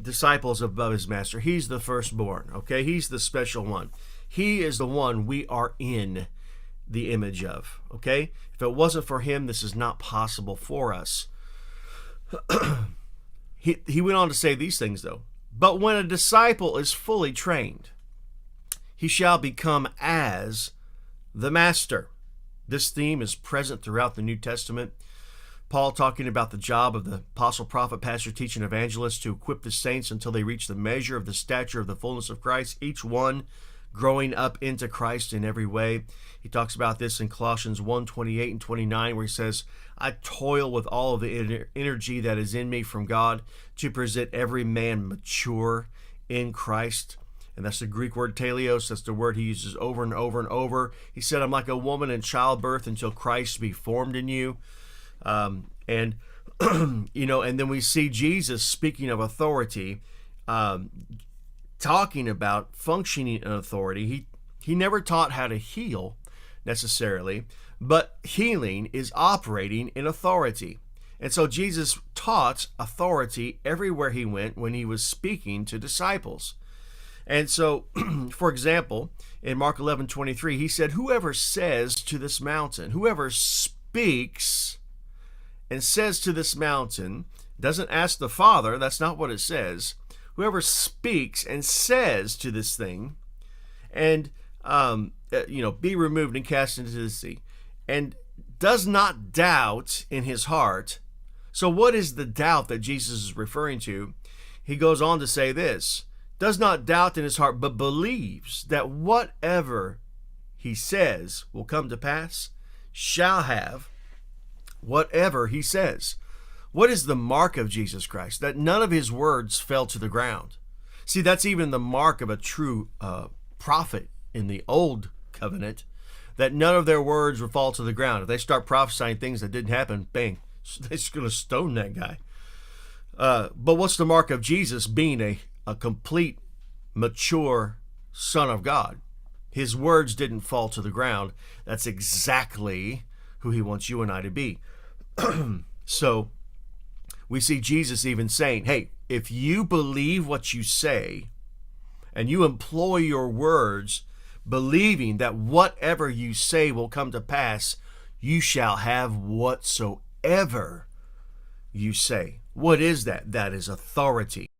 disciples above his master. He's the firstborn, okay? He's the special one. He is the one we are in the image of, okay? If it wasn't for him, this is not possible for us. He went on to say these things, though. But when a disciple is fully trained, he shall become as the master. This theme is present throughout the New Testament. Paul talking about the job of the apostle, prophet, pastor, teacher, and evangelist to equip the saints until they reach the measure of the stature of the fullness of Christ, each one growing up into Christ in every way. He talks about this in Colossians 1:28 and 29, where he says, I toil with all of the energy that is in me from God to present every man mature in Christ. And that's the Greek word telios. That's the word he uses over and over and over. He said, I'm like a woman in childbirth until Christ be formed in you. And then we see Jesus speaking of authority, talking about functioning in authority. He never taught how to heal necessarily, but healing is operating in authority. And so Jesus taught authority everywhere he went when he was speaking to disciples. And so, for example, in Mark 11:23, he said, whoever says to this mountain, whoever speaks and says to this mountain, doesn't ask the Father, that's not what it says. Whoever speaks and says to this thing, and be removed and cast into the sea, and does not doubt in his heart. So what is the doubt that Jesus is referring to? He goes on to say this, does not doubt in his heart, but believes that whatever he says will come to pass, shall have whatever he says. What is the mark of Jesus Christ? That none of his words fell to the ground. See, that's even the mark of a true prophet in the old covenant, that none of their words will fall to the ground. If they start prophesying things that didn't happen, bang, they're just going to stone that guy. But what's the mark of Jesus being a complete, mature Son of God? His words didn't fall to the ground. That's exactly who he wants you and I to be. So we see Jesus even saying, hey, if you believe what you say and you employ your words, believing that whatever you say will come to pass, you shall have whatsoever you say. What is that? That is authority.